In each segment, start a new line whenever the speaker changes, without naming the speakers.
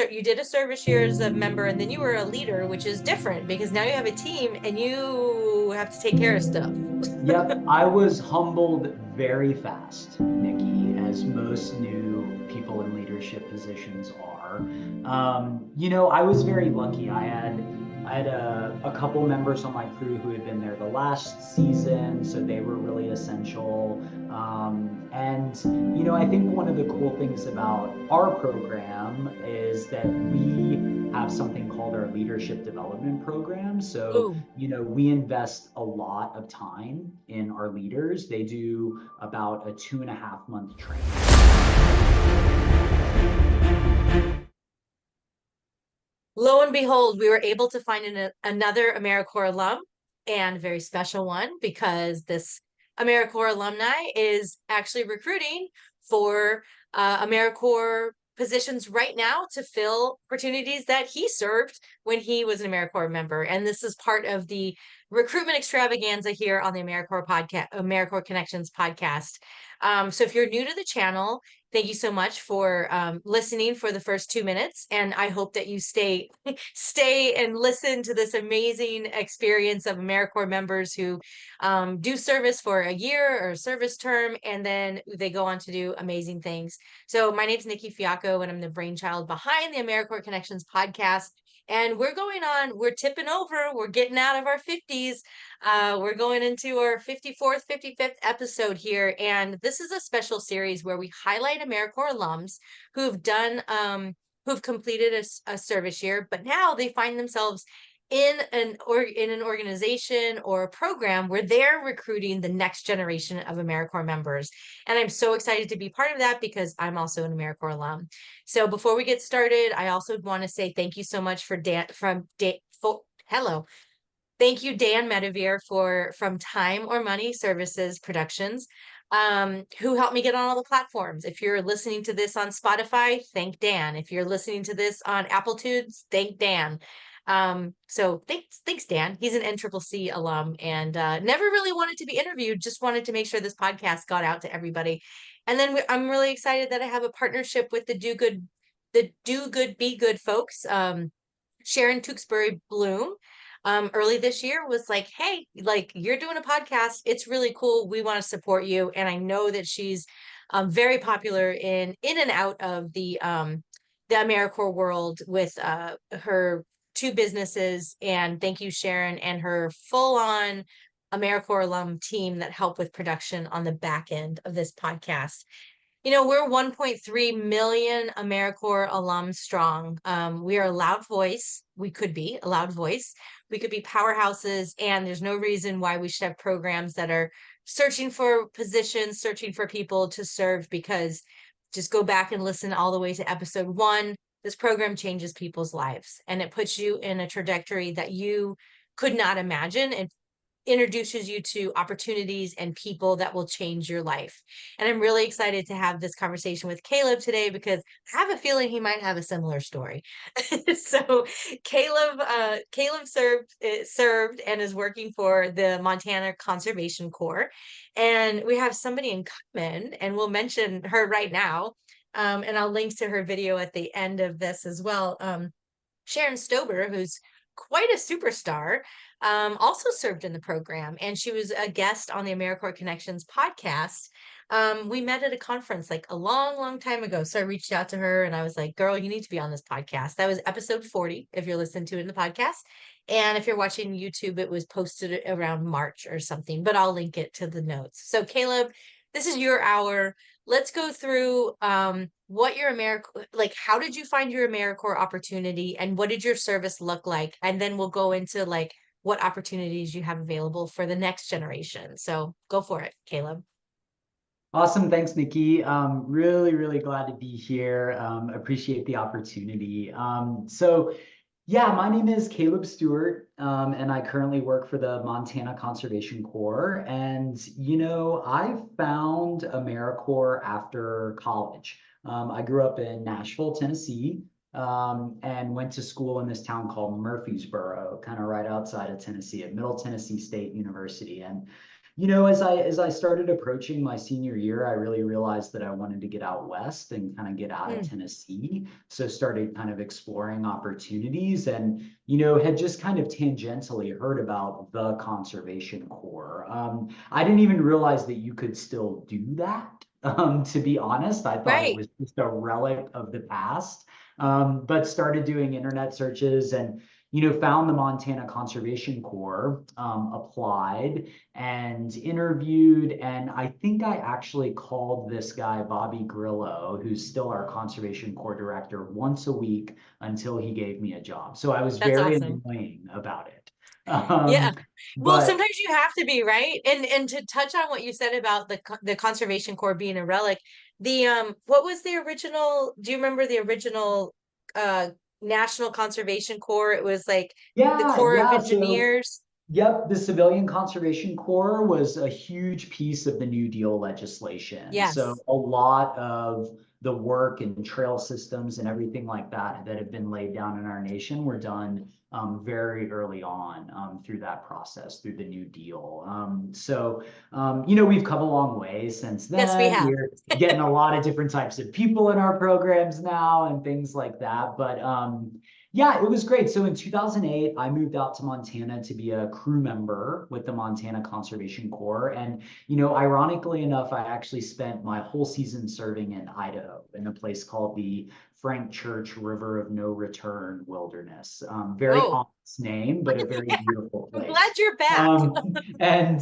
you did a service year as a member, and then you were a leader, which is different because now you have a team and you have to take care of stuff.
Yep, I was humbled very fast, Nikki, as most new people in leadership positions are. I was very lucky. I had a couple members on my crew who had been there the last season, so they were really essential. I think one of the cool things about our program is that we have something called our leadership development program. So
Ooh.
we invest a lot of time in our leaders. They do about a 2.5 month training.
Lo and behold, we were able to find another AmeriCorps alum, and a very special one, because this AmeriCorps alumni is actually recruiting for AmeriCorps positions right now to fill opportunities that he served when he was an AmeriCorps member. And this is part of the recruitment extravaganza here on the AmeriCorps podcast, AmeriCorps Connections podcast. So if you're new to the channel, thank you so much for listening for the first 2 minutes, and I hope that you stay and listen to this amazing experience of AmeriCorps members who do service for a year or a service term, and then they go on to do amazing things. So my name is Nicki Fiocco, and I'm the brainchild behind the AmeriCorps Connections podcast. And we're tipping over, we're getting out of our 50s. We're going into our 54th, 55th episode here. And this is a special series where we highlight AmeriCorps alums who've completed a service year, but now they find themselves in an organization or a program where they're recruiting the next generation of AmeriCorps members. And I'm so excited to be part of that because I'm also an AmeriCorps alum. So before we get started, I also want to say thank you so much hello. Thank you, Dan Medevere from Time or Money Services Productions, who helped me get on all the platforms. If you're listening to this on Spotify, thank Dan. If you're listening to this on Apple Tunes, thank Dan. So thanks, Dan. He's an NCCC alum and never really wanted to be interviewed, just wanted to make sure this podcast got out to everybody. And then I'm really excited that I have a partnership with the Do Good, Be Good folks. Sharon Tewksbury Bloom early this year was like, hey, like, you're doing a podcast, it's really cool, we want to support you. And I know that she's very popular in and out of the AmeriCorps world with her 2 businesses. And thank you, Sharon, and her full-on AmeriCorps alum team that help with production on the back end of this podcast. We're 1.3 million AmeriCorps alums strong. We are a loud voice. We could be a loud voice. We could be powerhouses, and there's no reason why we should have programs that are searching for positions, searching for people to serve, because just go back and listen all the way to episode 1. This program changes people's lives, and it puts you in a trajectory that you could not imagine, and introduces you to opportunities and people that will change your life. And I'm really excited to have this conversation with Caleb today because I have a feeling he might have a similar story. So Caleb served and is working for the Montana Conservation Corps, and we have somebody in common, and we'll mention her right now. And I'll link to her video at the end of this as well. Sharon Stober, who's quite a superstar, also served in the program, and she was a guest on the AmeriCorps Connections podcast. We met at a conference like a long, long time ago. So I reached out to her and I was like, girl, you need to be on this podcast. That was episode 40, if you're listening to it in the podcast. And if you're watching YouTube, it was posted around March or something, but I'll link it to the notes. So Caleb, this is your hour. Let's go through what your how did you find your AmeriCorps opportunity, and what did your service look like? And then we'll go into like what opportunities you have available for the next generation. So go for it, Caleb.
Awesome. Thanks, Nikki. Really, really glad to be here. Appreciate the opportunity. Yeah, my name is Caleb Stewart, and I currently work for the Montana Conservation Corps. And, I found AmeriCorps after college. I grew up in Nashville, Tennessee, and went to school in this town called Murfreesboro, kind of right outside of Tennessee at Middle Tennessee State University. And As I started approaching my senior year, I really realized that I wanted to get out west and kind of get out of
Mm,
Tennessee. So started kind of exploring opportunities and, had just kind of tangentially heard about the Conservation Corps. I didn't even realize that you could still do that. To be honest, I thought it
right.
was just a relic of the past. But started doing internet searches and found the Montana Conservation Corps, applied and interviewed. And I think I actually called this guy, Bobby Grillo, who's still our Conservation Corps director, once a week until he gave me a job. So I was
That's
very
awesome.
annoying about it.
Yeah. Well,
But
sometimes you have to be, right? And to touch on what you said about the Conservation Corps being a relic, the what was the original, do you remember the original uh National Conservation Corps? It was like the
yeah,
Corps of
yeah. So
Engineers.
yep, the Civilian Conservation Corps was a huge piece of the New Deal legislation. So
Yes.
a lot of the work and trail systems and everything like that that have been laid down in our nation were done very early on through that process, through the New Deal. We've come a long way since
Yes, we
then.
have.
We're getting a lot of different types of people in our programs now and things like that. But yeah, it was great. So in 2008, I moved out to Montana to be a crew member with the Montana Conservation Corps. And, ironically enough, I actually spent my whole season serving in Idaho in a place called the Frank Church River of No Return Wilderness. Very
Oh,
ominous name, but a very beautiful
I'm glad
place.
you're back.
And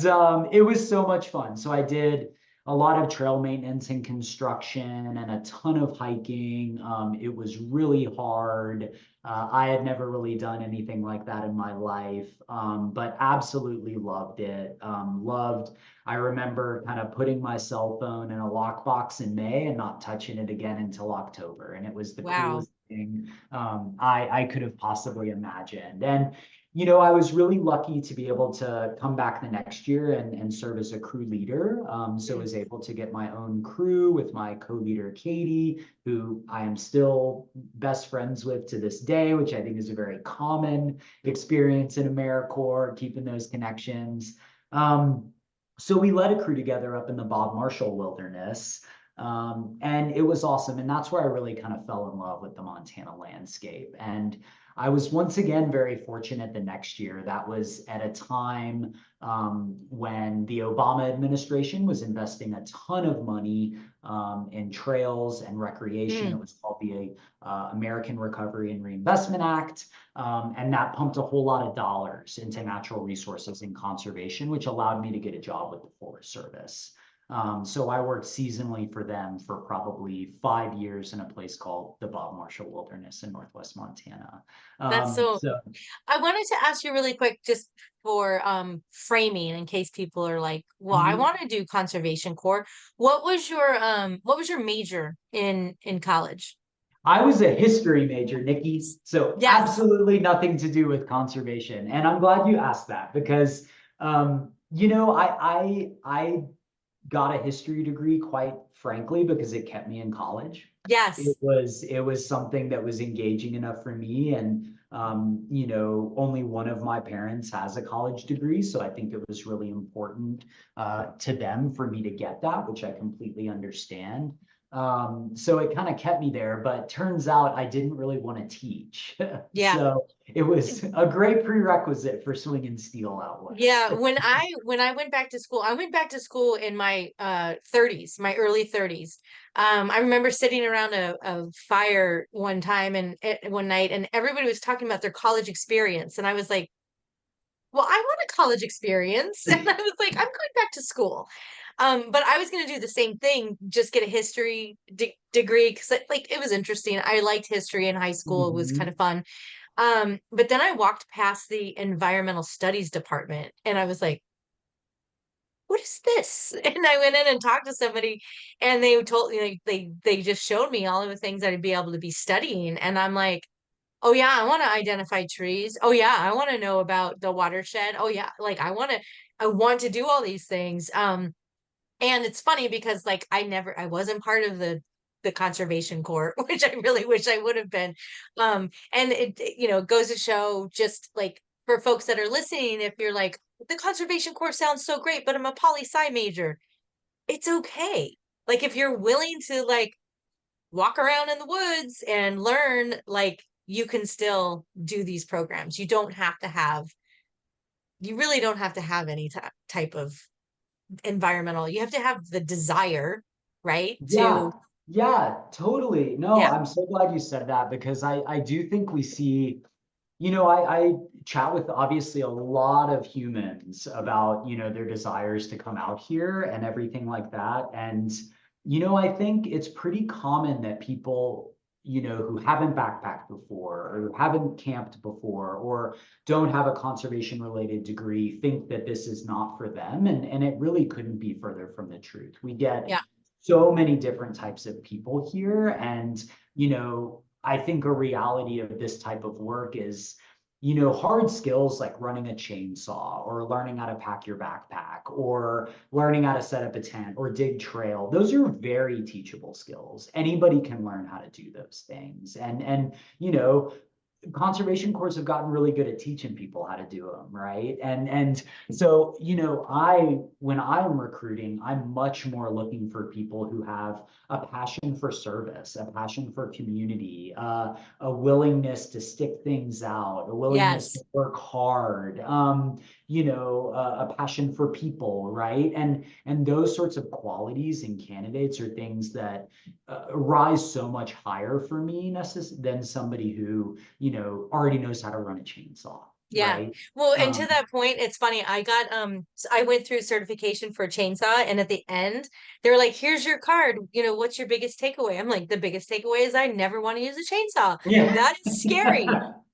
it was so much fun. So I did a lot of trail maintenance and construction and a ton of hiking. It was really hard. I had never really done anything like that in my life, but absolutely loved it. I remember kind of putting my cell phone in a lockbox in May and not touching it again until October. And it was the
Wow.
coolest thing I could have possibly imagined. And I was really lucky to be able to come back the next year and serve as a crew leader. So I
Mm,
was able to get my own crew with my co-leader, Katie, who I am still best friends with to this day, which I think is a very common experience in AmeriCorps, keeping those connections. Um, so we led a crew together up in the Bob Marshall Wilderness. And it was awesome. And that's where I really kind of fell in love with the Montana landscape. And I was once again very fortunate the next year. That was at a time when the Obama administration was investing a ton of money in trails and recreation. It
mm,
was called the American Recovery and Reinvestment Act. And that pumped a whole lot of dollars into natural resources and conservation, which allowed me to get a job with the Forest Service. So I worked seasonally for them for probably 5 years in a place called the Bob Marshall Wilderness in Northwest Montana.
that's so,
So
I wanted to ask you really quick, just for framing, in case people are like, well, I
mhm.
want to do Conservation Corps. What was your major in college?
I was a history major, Nikki, so
Yes.
absolutely nothing to do with conservation. And I'm glad you asked that because, I got a history degree, quite frankly, because it kept me in college. It
Yes.
was it was something that was engaging enough for me, and only one of my parents has a college degree, so I think it was really important to them for me to get that, which I completely understand. So it kind of kept me there, but turns out I didn't really want to teach.
Yeah.
So it was a great prerequisite for swinging steel out
Yeah,
west.
when I went back to school, I went back to school in my 30s, my early 30s. I remember sitting around a fire one time and one night, and everybody was talking about their college experience, and I was like, well, I want a college experience. And I was like, I'm going back to school. But I was going to do the same thing, just get a history degree because like it was interesting. I liked history in high school. It was kind
Mhm.
of fun. But then I walked past the environmental studies department and I was like, what is this? And I went in and talked to somebody and they told me like they just showed me all of the things that I'd be able to be studying. And I'm like, oh yeah, I want to identify trees. Oh yeah, I want to know about the watershed. Oh yeah, like I want to do all these things. And it's funny because like I wasn't part of the conservation corps, which I really wish I would have been. And it goes to show just like for folks that are listening, if you're like, the conservation course sounds so great, but I'm a poli-sci major. It's okay. Like if you're willing to like walk around in the woods and learn, like you can still do these programs. You really don't have to have any type of environmental. You have to have the desire, right?
Yeah, yeah, totally. No,
Yeah,
I'm so glad you said that because I do think we see, I chat with obviously a lot of humans about, their desires to come out here and everything like that. And, I think it's pretty common that people, who haven't backpacked before or haven't camped before or don't have a conservation related degree think that this is not for them. And it really couldn't be further from the truth. We get
yeah,
so many different types of people here. And, I think a reality of this type of work is, hard skills like running a chainsaw or learning how to pack your backpack or learning how to set up a tent or dig trail. Those are very teachable skills. Anybody can learn how to do those things. And conservation corps have gotten really good at teaching people how to do them, right? And so, I when I'm recruiting, I'm much more looking for people who have a passion for service, a passion for community, a willingness to stick things out, a willingness to
yes,
work hard, a passion for people, right? And those sorts of qualities in candidates are things that rise so much higher for me than somebody who already knows how to run a chainsaw,
yeah.
right?
Well, and to
Um,
that point, it's funny. I went through certification for chainsaw, and at the end, they were like, "Here's your card. What's your biggest takeaway?" I'm like, "The biggest takeaway is I never want to use a chainsaw.
yeah.
That is scary."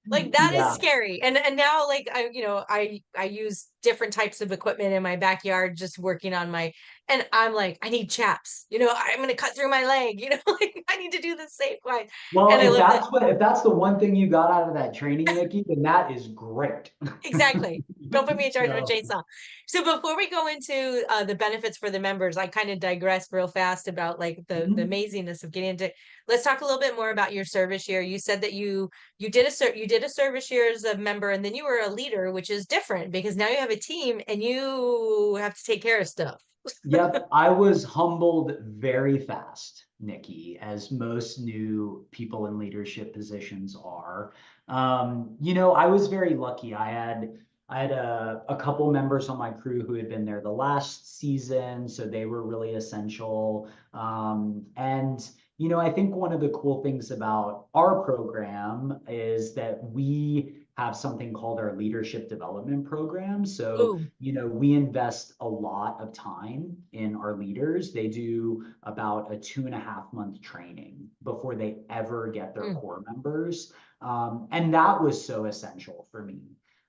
Like that is
Yeah.
scary. And now like I use different types of equipment in my backyard just working on my and I'm like, I need chaps. I'm gonna cut through my leg, like I need to do this safe way.
Well,
And I love that.
if that's the one thing you got out of that training, Nikki, then that is great.
Exactly. Don't put me in charge of a
So,
chainsaw. So before we go into the benefits for the members, I kind of digressed real fast about like the
mhm.
amazingness of getting into. Let's talk a little bit more about your service year. You said that you did a service year as a member, and then you were a leader, which is different because now you have a team and you have to take care of stuff.
Yep, I was humbled very fast, Nikki, as most new people in leadership positions are. I was very lucky. I had a couple members on my crew who had been there the last season, so they were really essential. And I think one of the cool things about our program is that we have something called our leadership development program. So
Ooh,
we invest a lot of time in our leaders. They do about a 2.5 month training before they ever get their
mm,
core members. And that was so essential for me.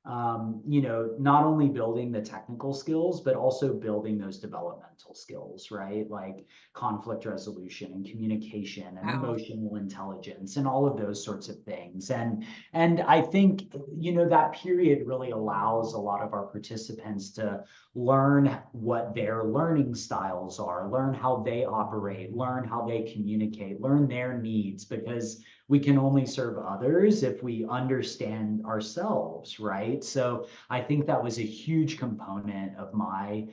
Not only building the technical skills, but also building those developmental skills, right? Like conflict resolution and communication and
wow.
emotional intelligence and all of those sorts of things. And I think, that period really allows a lot of our participants to learn what their learning styles are, learn how they operate, learn how they communicate, learn their needs, because we can only serve others if we understand ourselves, right? So I think that was a huge component of my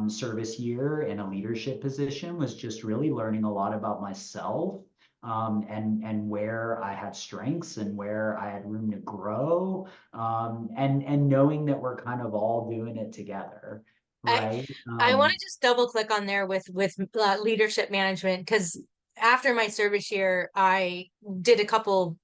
service year in a leadership position was just really learning a lot about myself, and where I had strengths and where I had room to grow, and knowing that we're kind of all doing it together,
I
right?
I want to just double click on there with leadership management because after my service year, I did a couple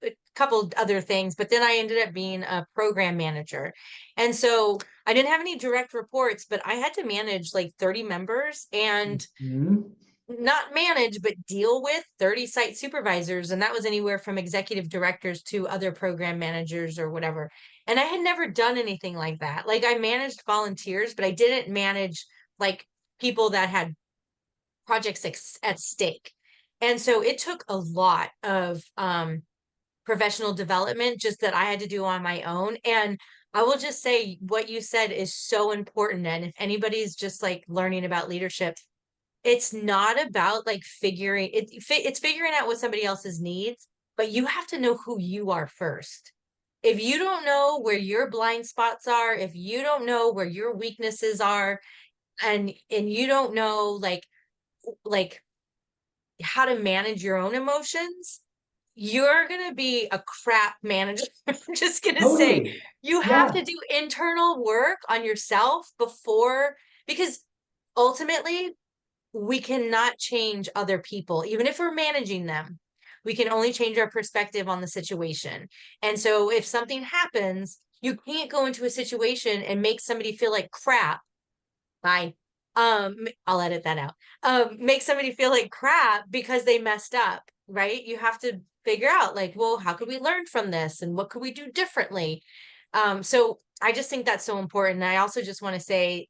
other things, but then I ended up being a program manager, and so I didn't have any direct reports, but I had to manage like 30 members and
Mhm.
not manage, but deal with 30 site supervisors. And that was anywhere from executive directors to other program managers or whatever. And I had never done anything like that. Like I managed volunteers, but I didn't manage like people that had projects at stake. And so it took a lot of professional development just that I had to do on my own. And I will just say what you said is so important. And if anybody's just like learning about leadership, it's not about like it's figuring out what somebody else's needs, but you have to know who you are first. if you don't know where your blind spots are, if you don't know where your weaknesses are, and you don't know like how to manage your own emotions, you're going to be a crap manager. I'm just going to say
Totally.
you have
Yeah.
to do internal work on yourself before, because ultimately we cannot change other people, even if we're managing them. We can only change our perspective on the situation. And so if something happens, you can't go into a situation and make somebody feel like crap. Bye. I'll edit that out. Make somebody feel like crap because they messed up, right? You have to figure out like, well, how could we learn from this and what could we do differently? So I just think that's so important. And I also just want to say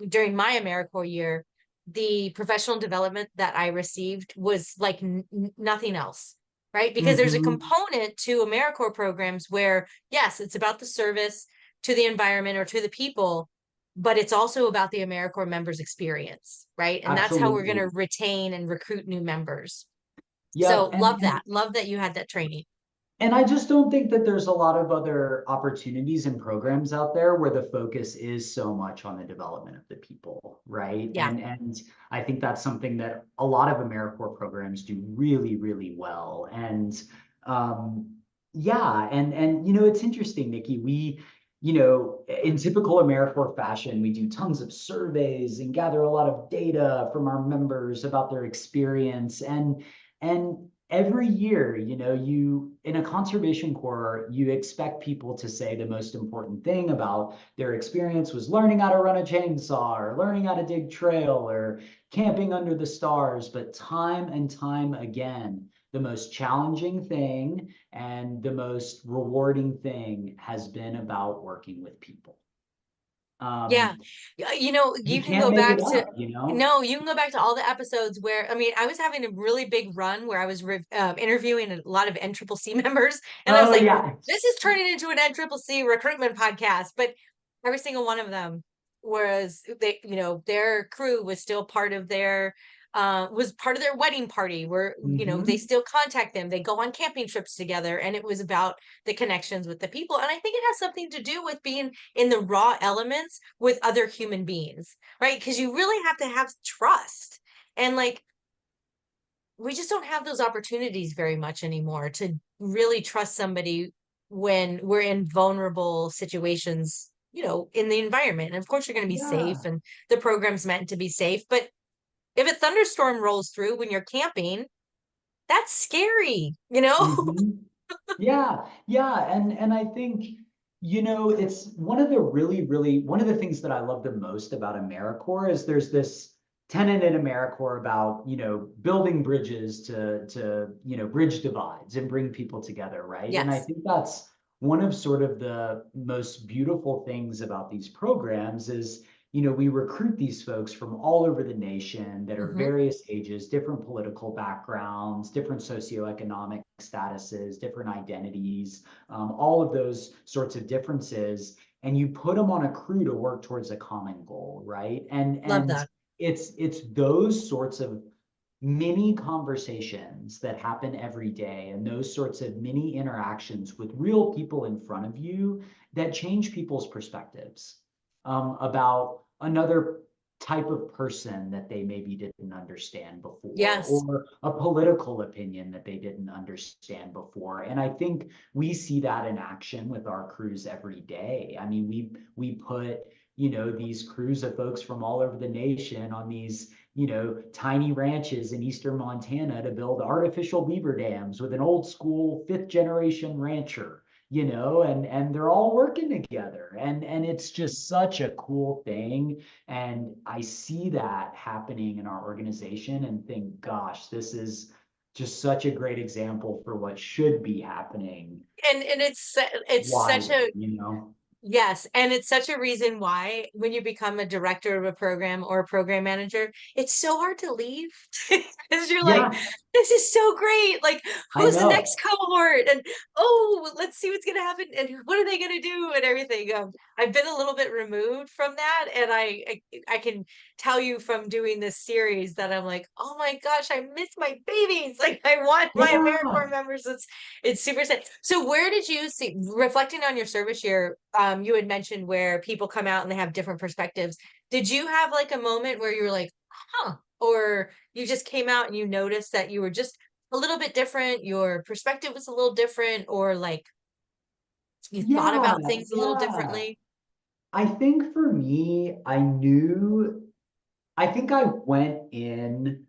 during my AmeriCorps year, the professional development that I received was like nothing else, right? Because there's a
Hmm.
component to AmeriCorps programs where, yes, it's about the service to the environment or to the people, but it's also about the AmeriCorps members' experience, right? And that's how we're going to
Absolutely.
retain and recruit new members.
Yep.
So love that. Love that you had that training.
And I just don't think that there's a lot of other opportunities and programs out there where the focus is so much on the development of the people, right?
Yeah.
And I think that's something that a lot of AmeriCorps programs do really, really well. And um, yeah, and it's interesting, Nikki. In typical AmeriCorps fashion, we do tons of surveys and gather a lot of data from our members about their experience. And every year, you in a conservation corps, you expect people to say the most important thing about their experience was learning how to run a chainsaw or learning how to dig trail or camping under the stars. But time and time again, the most challenging thing and the most rewarding thing has been about working with people.
Yeah.
Um,
You
you
can
can't
go
make
back
it
to,
up.
no, you can go back to all the episodes where, I mean, I was having a really big run where I was interviewing a lot of NCCC members, and I was
Oh
like,
yeah.
this is turning into an NCCC recruitment podcast. But every single one of them was, their crew was still part of their, was part of their wedding party where, they
Hmm.
still contact them. They go on camping trips together, and it was about the connections with the people. And I think it has something to do with being in the raw elements with other human beings, right? Because you really have to have trust. And like, we just don't have those opportunities very much anymore to really trust somebody when we're in vulnerable situations, in the environment. And of course, you're going to be safe,
Yeah.
and the program's meant to be safe. But if a thunderstorm rolls through when you're camping, that's scary,
Hmm. Yeah, yeah, and I think, it's one of the one of the things that I love the most about AmeriCorps is there's this tenet in AmeriCorps about, building bridges to bridge divides and bring people together, right? And I
Yes.
think that's one of sort of the most beautiful things about these programs is, we recruit these folks from all over the nation that are
Hmm.
various ages, different political backgrounds, different socioeconomic statuses, different identities, all of those sorts of differences, and you put them on a crew to work towards a common goal, right? And
Love
and
that.
it's those sorts of mini conversations that happen every day and those sorts of mini interactions with real people in front of you that change people's perspectives about another type of person that they maybe didn't understand before,
Yes.
or a political opinion that they didn't understand before. And I think we see that in action with our crews every day. I mean, we put, these crews of folks from all over the nation on these, tiny ranches in eastern Montana to build artificial beaver dams with an old school fifth generation rancher, and they're all working together, and it's just such a cool thing. And I see that happening in our organization and think, gosh, this is just such a great example for what should be happening
And it's such
widely,
a, Yes, and it's such a reason why when you become a director of a program or a program manager, it's so hard to leave because you're like,
Yeah,
this is so great. Like,
I
who's the next
know.
cohort? And oh, let's see what's gonna happen and what are they gonna do and everything. I've been a little bit removed from that, and I can tell you from doing this series that I'm like, oh my gosh, I miss my babies. Like, I want my
Yeah.
AmeriCorps members. It's super sad. So where did you see, reflecting on your service year, you had mentioned where people come out and they have different perspectives. Did you have like a moment where you were like, huh, or you just came out and you noticed that you were just a little bit different, your perspective was a little different, or like you thought
Yeah,
about things a little
yeah.
differently?
I think for me, I think I went in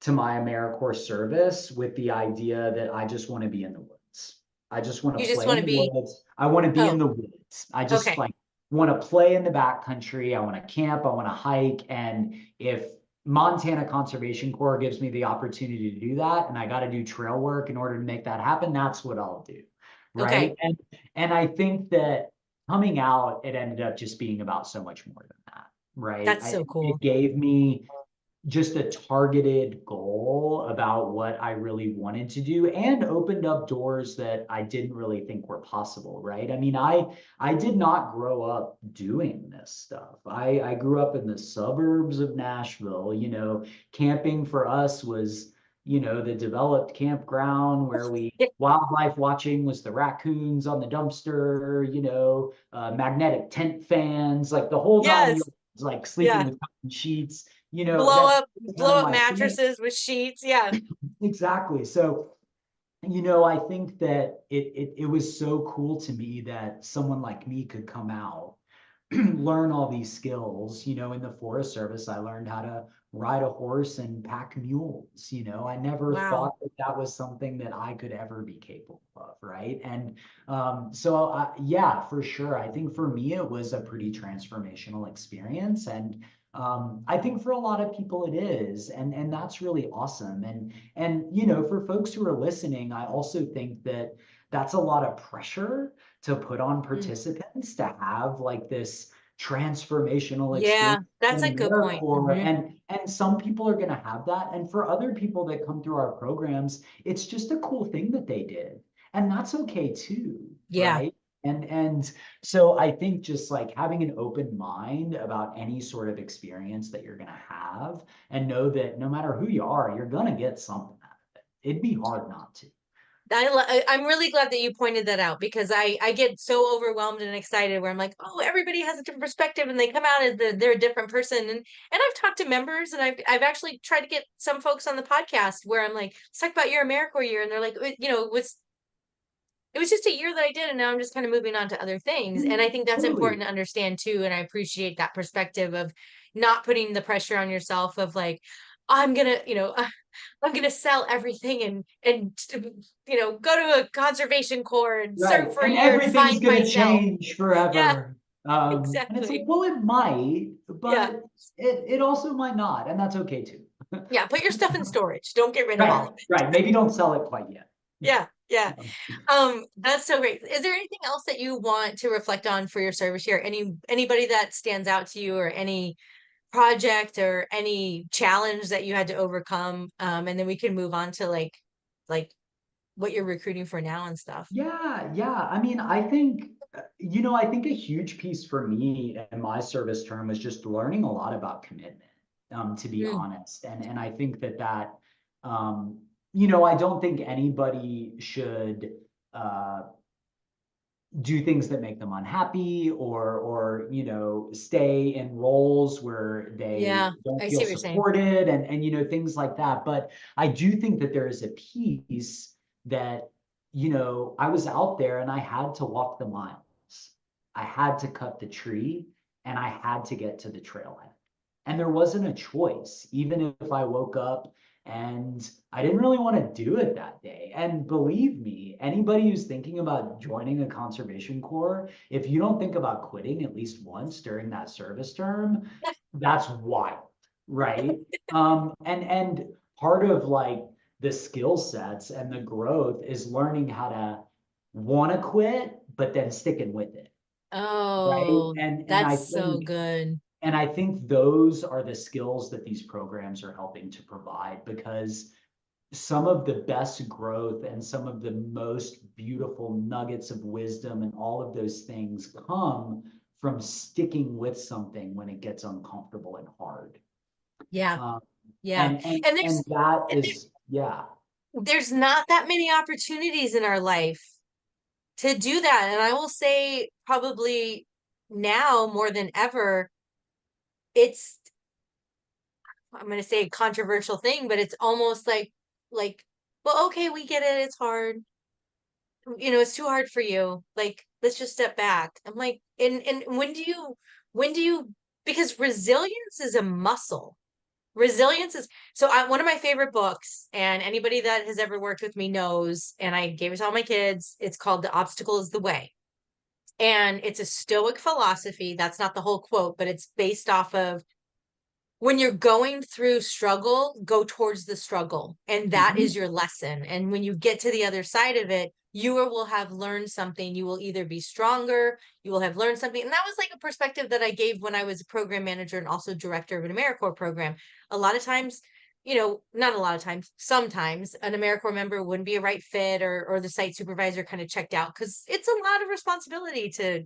to my AmeriCorps service with the idea that I just want to be in the woods. I just want
You
to
just
play
want
in
to
the
be,
woods. I want to be in
oh,
the woods. I just
okay,
like want to play in the backcountry. I want to camp. I want to hike. And if Montana Conservation Corps gives me the opportunity to do that, and I got to do trail work in order to make that happen, that's what I'll do.
okay.
Right. And I think that coming out, it ended up just being about so much more than that. Right.
That's so
It
cool.
gave me just a targeted goal about what I really wanted to do and opened up doors that I didn't really think were possible, right? I mean, I did not grow up doing this stuff. I grew up in the suburbs of Nashville, camping for us was, the developed campground where wildlife watching was the raccoons on the dumpster, magnetic tent fans, like the whole nine
Yes,
yards, like sleeping
yeah.
with cotton sheets,
Blow
that's
up,
kind of
blow up
my thing.
mattresses with sheets. Yeah.
Exactly. So, I think that it was so cool to me that someone like me could come out, learn all these skills. In the Forest Service, I learned how to ride a horse and pack mules. I never
Wow.
thought that that was something that I could ever be capable of, right? And so, yeah, for sure. I think for me, it was a pretty transformational experience, and I think for a lot of people it is, and that's really awesome. And for folks who are listening, I also think that that's a lot of pressure to put on
Mm.
participants to have like this transformational
Yeah,
experience
that's a
in
good point.
AmeriCorps.
Hmm.
And some people are going to have that. And for other people that come through our programs, it's just a cool thing that they did. And that's okay too,
Yeah.
right? And so I think just like having an open mind about any sort of experience that you're going to have, and know that no matter who you are, you're going to get something out of it. It'd be hard not to.
I'm really glad that you pointed that out because I get so overwhelmed and excited where I'm like, oh, everybody has a different perspective and they come out as they're a different person. And I've talked to members and I've actually tried to get some folks on the podcast where I'm like, let's talk about your AmeriCorps year. And they're like, it was just a year that I did, and now I'm just kind of moving on to other things. And I think that's
Totally.
important to understand too. And I appreciate that perspective of not putting the pressure on yourself of like, I'm gonna, I'm gonna sell everything and go to a conservation corps and
Right.
serve for a
And
year and
everything's
find
going to
myself.
change
Yeah,
forever. And it's like,
exactly.
well, it might,
Yeah.
but it also might not. And that's okay too.
Yeah. Put your stuff in storage. Don't get rid of all
Right.
of it.
Right. Maybe don't sell it quite yet.
Yeah. Yeah. That's so great. Is there anything else that you want to reflect on for your service here? Anybody that stands out to you, or any project or any challenge that you had to overcome? And then we can move on to like what you're recruiting for now and stuff.
Yeah, yeah. I mean, I think a huge piece for me in my service term was just learning a lot about commitment, to be
Mm,
honest. And I think I don't think anybody should uh, do things that make them unhappy, or stay in roles where they
yeah,
don't
I see
feel
what you're saying.
supported, and things like that. But I do think that there is a piece that I was out there and I had to walk the miles. I had to cut the tree, and I had to get to the trailhead, and there wasn't a choice. Even if I woke up and I didn't really want to do it that day. And believe me, anybody who's thinking about joining a conservation corps, if you don't think about quitting at least once during that service term, that's wild, right? And part of like the skill sets and the growth is learning how to want to quit, but then sticking with it. right?
Oh,
And I
that's so
think
good.
and I think those are the skills that these programs are helping to provide, because some of the best growth and some of the most beautiful nuggets of wisdom and all of those things come from sticking with something when it gets uncomfortable and hard.
Yeah.
Um,
Yeah.
and that
And
is, yeah.
there's not that many opportunities in our life to do that. And I will say probably now more than ever, it's, I'm going to say a controversial thing, but it's almost like, well, okay, we get it. It's hard. It's too hard for you. Like, let's just step back. I'm like, and when do you, because resilience is a muscle. Resilience is one of my favorite books, and anybody that has ever worked with me knows, and I gave it to all my kids. It's called The Obstacle is the Way. And it's a Stoic philosophy. That's not the whole quote, but it's based off of when you're going through struggle, go towards the struggle. And that is
Mhm.
your lesson. And when you get to the other side of it, you will have learned something. You will either be stronger, you will have learned something. And that was like a perspective that I gave when I was a program manager and also director of an AmeriCorps program. A lot of times, not a lot of times, sometimes an AmeriCorps member wouldn't be a right fit, or the site supervisor kind of checked out, because it's a lot of responsibility to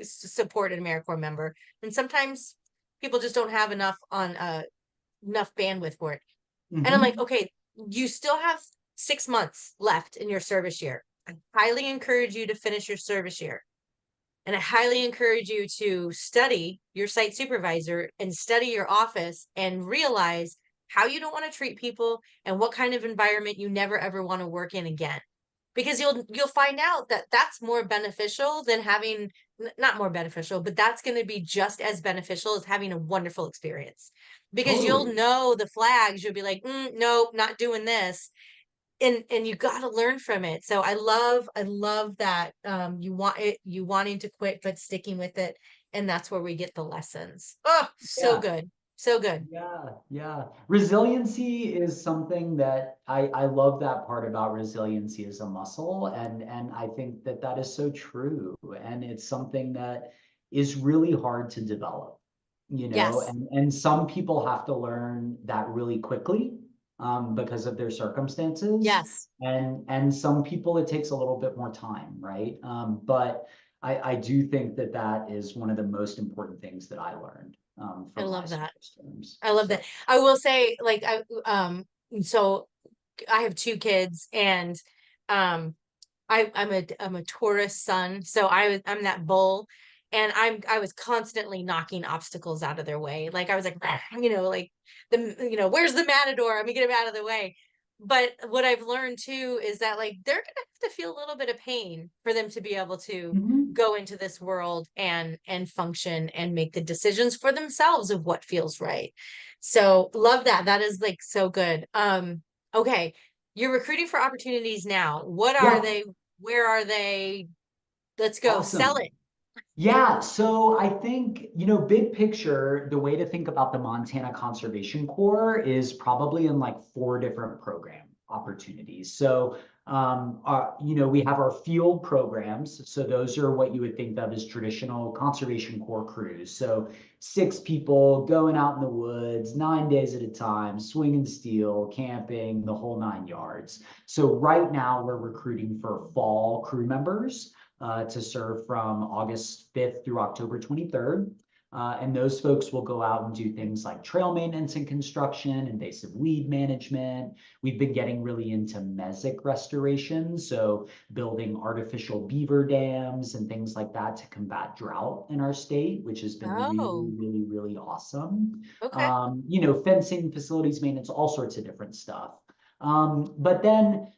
support an AmeriCorps member. And sometimes people just don't have enough bandwidth for it. And I'm like,
Mhm.
okay, you still have 6 months left in your service year. I highly encourage you to finish your service year. And I highly encourage you to study your site supervisor and study your office and realize how you don't want to treat people and what kind of environment you never ever want to work in again. Because you'll find out that that's more beneficial than having, not more beneficial, but that's going to be just as beneficial as having a wonderful experience. Because you'll
Totally.
know the flags, you'll be like, nope, not doing this, and you got to learn from it. So I love that you wanting to quit but sticking with it, and that's where we get the lessons. Oh, so
Yeah.
good. So good.
Yeah, yeah. Resiliency is something that I love that part about resiliency as a muscle, and I think that that is so true, and it's something that is really hard to develop,
Yes.
and some people have to learn that really quickly, because of their circumstances,
Yes.
and some people it takes a little bit more time, right? But I do think that that is one of the most important things that I learned,
I
from my
love that.
service terms.
I love that.
So,
I will say, like, so I have two kids, and um I'm a Taurus sun, so I'm that bull, and I was constantly knocking obstacles out of their way. Like I was like, like where's the matador? I'm gonna get him out of the way. But what I've learned too is that, like, they're gonna have to feel a little bit of pain for them to be able to
mhm.
go into this world and function and make the decisions for themselves of what feels right. So love that. That is like so good. Okay. You're recruiting for opportunities now. What are
Yeah,
they? Where are they? Let's go. Sell
awesome.
it.
Yeah, so I think, big picture, the way to think about the Montana Conservation Corps is probably in like four different program opportunities. So, we have our field programs. So those are what you would think of as traditional Conservation Corps crews. So 6 people going out in the woods, 9 days at a time, swinging steel, camping, the whole 9 yards. So right now we're recruiting for fall crew members, to serve from August 5th through October 23rd. And those folks will go out and do things like trail maintenance and construction, invasive weed management. We've been getting really into mesic restoration, so building artificial beaver dams and things like that to combat drought in our state, which has been really,
Oh,
really, really awesome.
okay.
Fencing, facilities maintenance, all sorts of different stuff. But then,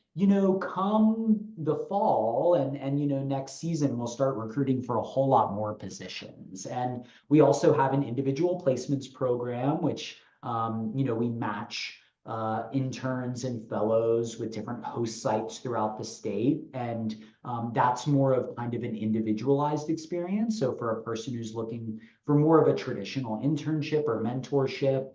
come the fall and next season, we'll start recruiting for a whole lot more positions. And we also have an individual placements program, which, we match interns and fellows with different host sites throughout the state. And that's more of kind of an individualized experience. So for a person who's looking for more of a traditional internship or mentorship.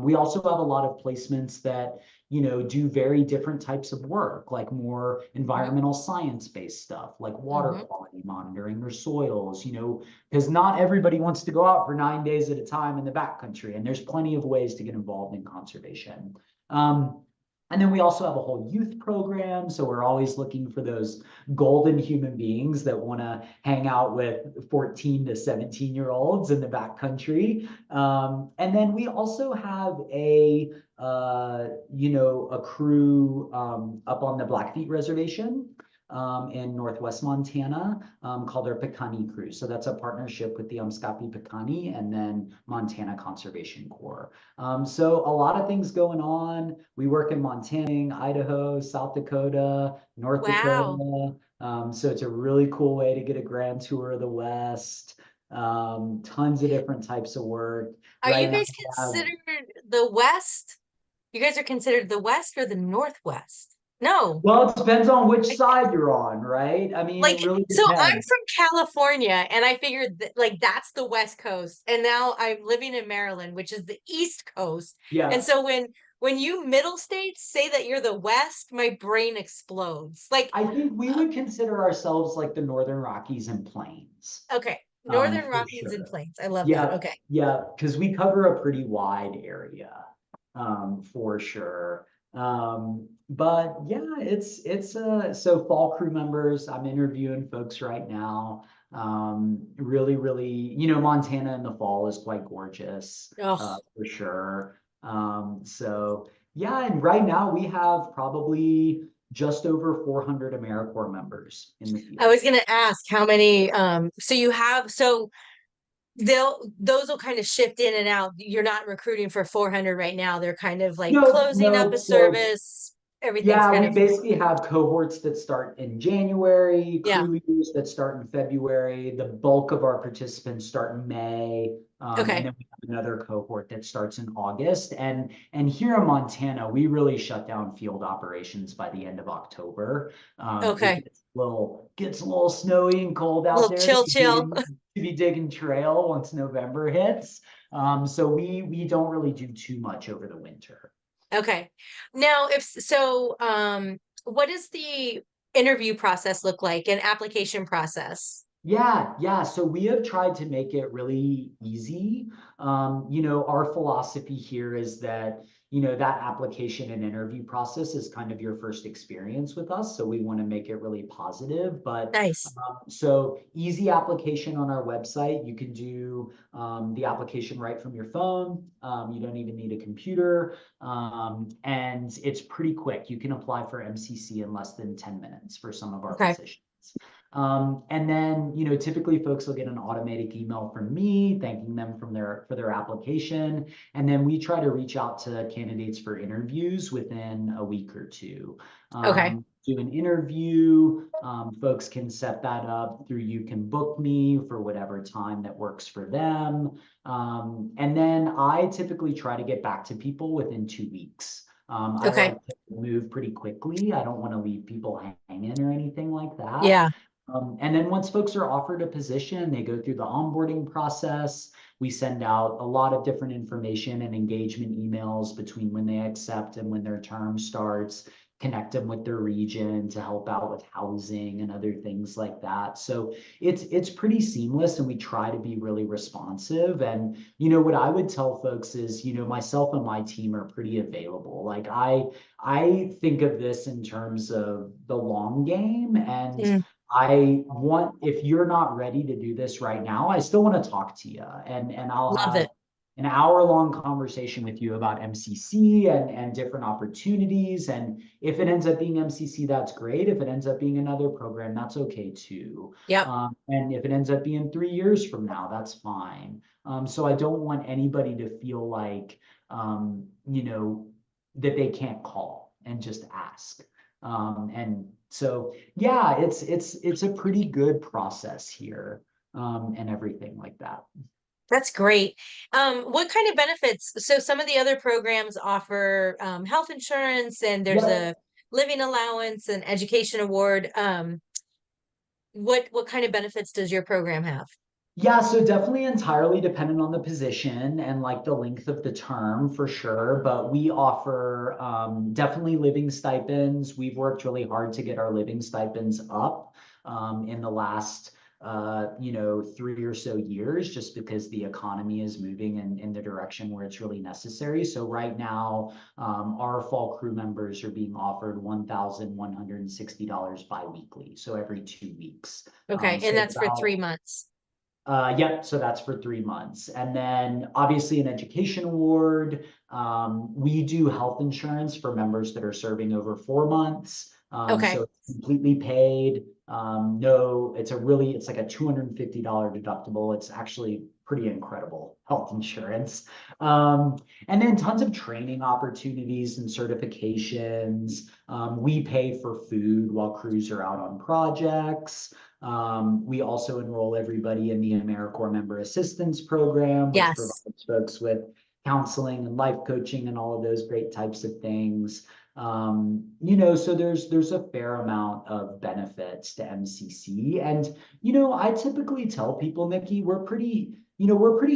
We also have a lot of placements that, do very different types of work, like more environmental science-based stuff, like water
Mm-hmm.
quality monitoring or soils, because not everybody wants to go out for 9 days at a time in the backcountry, and there's plenty of ways to get involved in conservation. Um, and then we also have a whole youth program. So we're always looking for those golden human beings that want to hang out with 14 to 17-year-olds in the backcountry. And then we also have a crew up on the Blackfeet Reservation in Northwest Montana called our Picani Crew. So that's a partnership with the Umskapi Picani and then Montana Conservation Corps. So a lot of things going on. We work in Montana, Idaho, South Dakota, North
Wow.
Dakota. So it's a really cool way to get a grand tour of the West. Tons of different types of work.
Are you
Right now,
guys
we have,
considered the West? You guys are considered the West or the Northwest? No.
well, it depends on which
I-
side you're on, right? I mean, it
Like,
really
so I'm
depends.
from California and I figured that, like, that's the West Coast. And now I'm living in Maryland, which is the East Coast. And
Yeah.
so when you middle states say that you're the West, my brain explodes. Like,
I think we would consider ourselves like the Northern Rockies and Plains,
okay, Northern
for
Rockies and
sure.
Plains. I love that.
Yeah,
Okay.
yeah, because we cover a pretty wide area, for sure. But yeah, it's so fall crew members. I'm interviewing folks right now. Really, really, Montana in the fall is quite gorgeous,
Oh,
for sure. So yeah, and right now we have probably just over 400 AmeriCorps members in the
I
field.
was gonna ask how many so you have so those will kind of shift in and out. You're not recruiting for 400 right now. They're kind of like
Nope,
closing up
nope.
a
So
service. Everything's
yeah,
kind
we
of,
basically have cohorts that start in January,
yeah.
crew leaders that start in February. The bulk of our participants start in May, and
Okay.
then we have another cohort that starts in August. And here in Montana, we really shut down field operations by the end of October. It
Okay.
gets a little snowy and cold
A
out
little
there
chill, chill.
to be digging trail once November hits. So we don't really do too much over the winter.
Okay. Now, if so, what does the interview process look like, an application process?
Yeah, yeah. So we have tried to make it really easy. Our philosophy here is that, that application and interview process is kind of your first experience with us. So we want to make it really positive. But
Nice.
so easy application on our website. You can do the application right from your phone. You don't even need a computer. And it's pretty quick. You can apply for MCC in less than 10 minutes for some of our
Okay.
positions. And then, typically folks will get an automatic email from me thanking them for their application. And then we try to reach out to candidates for interviews within a week or two.
Okay.
Do an interview. Folks can set that up through You Can Book Me for whatever time that works for them. And then I typically try to get back to people within 2 weeks. I
Okay.
like to move pretty quickly. I don't want to leave people hanging or anything like that.
Yeah.
And then once folks are offered a position, they go through the onboarding process. We send out a lot of different information and engagement emails between when they accept and when their term starts, connect them with their region to help out with housing and other things like that. So it's pretty seamless and we try to be really responsive. And what I would tell folks is, myself and my team are pretty available. Like I think of this in terms of the long game and
Mm,
if you're not ready to do this right now, I still want to talk to you and I'll
love
have
it.
an hour-long conversation with you about MCC and different opportunities. And if it ends up being MCC, that's great. If it ends up being another program, that's okay too.
Yep.
And if it ends up being 3 years from now, that's fine. So I don't want anybody to feel like, that they can't call and just ask. And so, yeah, it's a pretty good process here, and everything like that.
That's great. What kind of benefits? So some of the other programs offer health insurance and there's
Yep.
a living allowance and education award. What kind of benefits does your program have?
Yeah, so definitely entirely dependent on the position and like the length of the term for sure. But we offer definitely living stipends. We've worked really hard to get our living stipends up in the last 3 or so years, just because the economy is moving in the direction where it's really necessary. So right now, our fall crew members are being offered $1,160 biweekly, so every 2 weeks.
Okay. And
So
that's for
about
3 months.
Yep, so that's for 3 months. And then obviously an education award. We do health insurance for members that are serving over 4 months. So
Okay.
it's completely paid. No, it's like a $250 deductible. It's actually pretty incredible health insurance. And then tons of training opportunities and certifications. We pay for food while crews are out on projects. We also enroll everybody in the AmeriCorps Member Assistance Program, which
Yes.
provides folks with counseling and life coaching and all of those great types of things. So there's a fair amount of benefits to MCC. And, I typically tell people, Nikki, we're pretty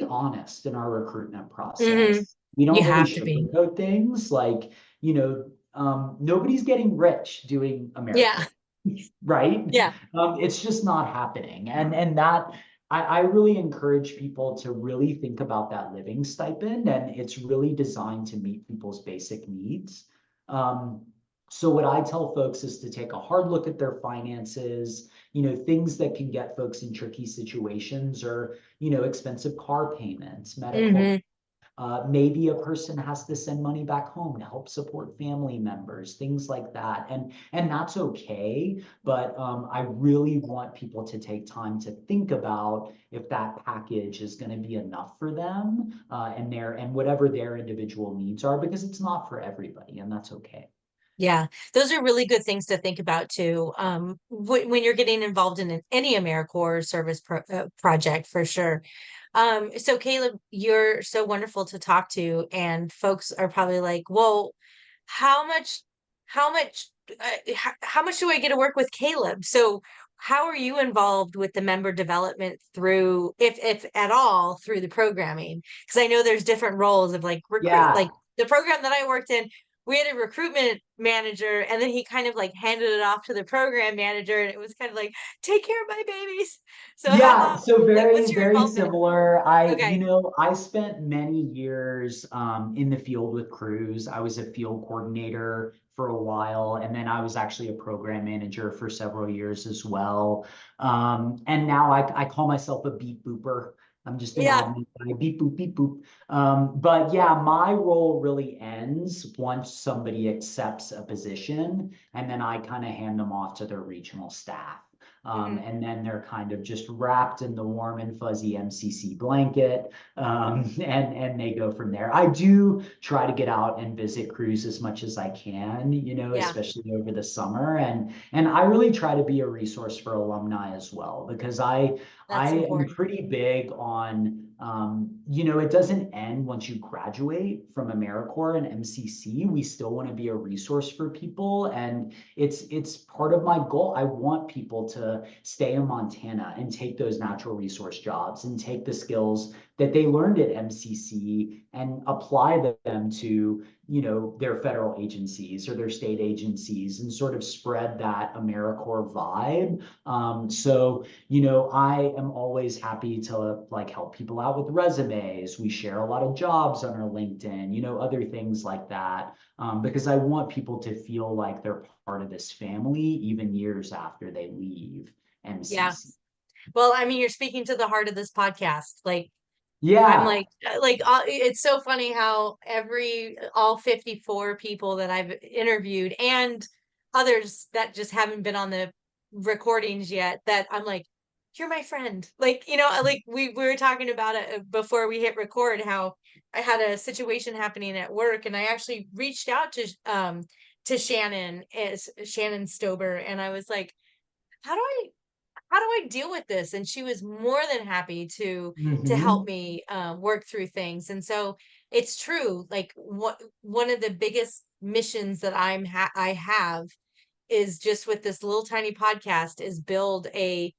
honest in our recruitment
Hmm.
process. We
You
don't really
have to be.
sugarcoat things like, nobody's getting rich doing
Yeah.
AmeriCorps, right?
Yeah.
It's just not happening. And that I really encourage people to really think about that living stipend, and it's really designed to meet people's basic needs. Um, so what I tell folks is to take a hard look at their finances, things that can get folks in tricky situations, or, expensive car payments, medical.
Hmm.
Maybe a person has to send money back home to help support family members, things like that. And that's okay. But I really want people to take time to think about if that package is going to be enough for them, and whatever their individual needs are, because it's not for everybody, and that's okay.
Yeah, those are really good things to think about too. When you're getting involved in any AmeriCorps service project, for sure. So Caleb, you're so wonderful to talk to, and folks are probably like, "Well, how much, how much do I get to work with Caleb?" So, how are you involved with the member development through, if at all, through the programming? Because I know there's different roles of like recruit,
Yeah.
like the program that I worked in, we had a recruitment manager, and then he kind of like handed it off to the program manager, and it was kind of like, take care of my babies. So
Yeah,
how,
so
like,
very,
what's your
very
involvement?
similar.
Okay.
I spent many years in the field with crews. I was a field coordinator for a while, and then I was actually a program manager for several years as well. And now I call myself a beep booper. I'm just an
Yeah.
admin guy, beep boop, beep boop. But yeah, my role really ends once somebody accepts a position, and then I kind of hand them off to their regional staff.
Hmm.
And then they're kind of just wrapped in the warm and fuzzy MCC blanket, and they go from there. I do try to get out and visit crews as much as I can,
Yeah,
especially over the summer, and I really try to be a resource for alumni as well, because I
that's
am
important.
pretty big on, it doesn't end once you graduate from AmeriCorps and MCC. We still want to be a resource for people, and it's part of my goal. I want people to stay in Montana and take those natural resource jobs and take the skills that they learned at MCC and apply them to, their federal agencies or their state agencies, and sort of spread that AmeriCorps vibe. I am always happy to like help people out with resumes. We share a lot of jobs on our LinkedIn, other things like that, because I want people to feel like they're part of this family even years after they leave
Yeah.
MCC.
Well, I mean, you're speaking to the heart of this podcast. Like, I'm
Yeah.
like, it's so funny how all 54 people that I've interviewed, and others that just haven't been on the recordings yet, that I'm like, you're my friend. Like, like we were talking about it before we hit record, how I had a situation happening at work, and I actually reached out to Shannon, as Shannon Stober, and I was like, how do I how do I deal with this? And she was more than happy to help
Hmm.
me work through things. And so it's true. Like, one of the biggest missions that I have is just with this little tiny podcast is build a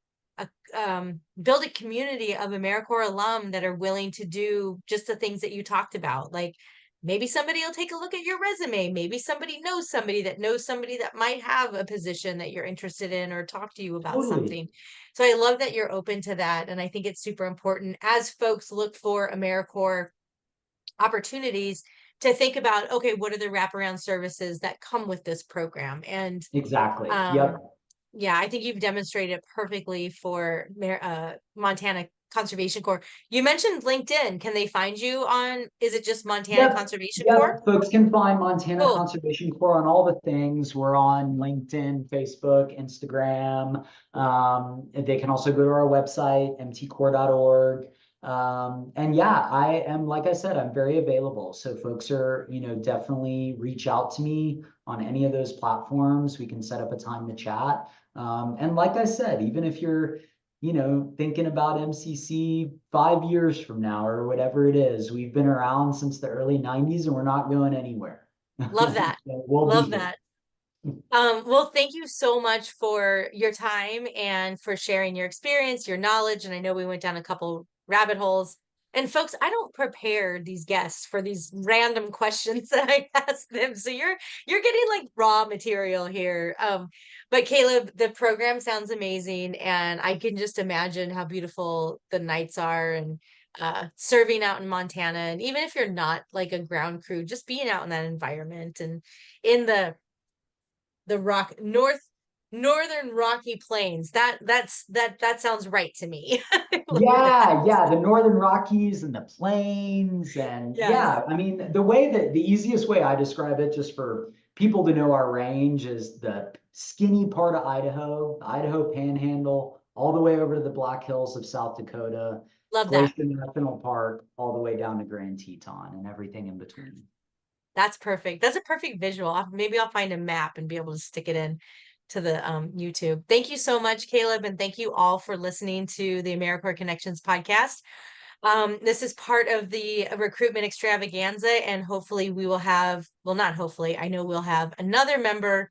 build a community of AmeriCorps alum that are willing to do just the things that you talked about. Like maybe somebody will take a look at your resume. Maybe somebody knows somebody that might have a position that you're interested in or talk to you about
Totally.
something. So I love that you're open to that. And I think it's super important as folks look for AmeriCorps opportunities to think about, okay, what are the wraparound services that come with this program? And
Exactly.
um,
Yep.
yeah, I think you've demonstrated it perfectly for Montana Conservation Corps. You mentioned LinkedIn. Can they find you on, is it just Montana
Yep.
Conservation Corps?
Yep. Folks can find Montana
Cool.
Conservation Corps on all the things. We're on LinkedIn, Facebook, Instagram. They can also go to our website, mtcorps.org. And yeah, I am, like I said, I'm very available. So folks are, definitely reach out to me on any of those platforms. We can set up a time to chat. And like I said, even if you're thinking about MCC 5 years from now or whatever it is. We've been around since the early 90s and we're not going anywhere.
Love that.
So we'll be
Love
here.
that. Well, thank you so much for your time and for sharing your experience, your knowledge. And I know we went down a couple rabbit holes. And folks, I don't prepare these guests for these random questions that I ask them. So you're getting like raw material here. But Caleb, the program sounds amazing, and I can just imagine how beautiful the nights are and serving out in Montana. And even if you're not like a ground crew, just being out in that environment and in the Northern Rocky Plains. That sounds right to me. I love that.
Yeah, yeah, the Northern Rockies and the plains. And
Yes.
yeah, I mean, the easiest way I describe it, just for people to know our range, is the skinny part of Idaho, the Idaho Panhandle, all the way over to the Black Hills of South Dakota,
Love that.
Glacier National Park, all the way down to Grand Teton and everything in between.
That's perfect. That's a perfect visual. Maybe I'll find a map and be able to stick it in to the YouTube. Thank you so much, Caleb, and thank you all for listening to the AmeriCorps Connections podcast. This is part of the recruitment extravaganza, and hopefully we will have, well, not hopefully, I know we'll have another member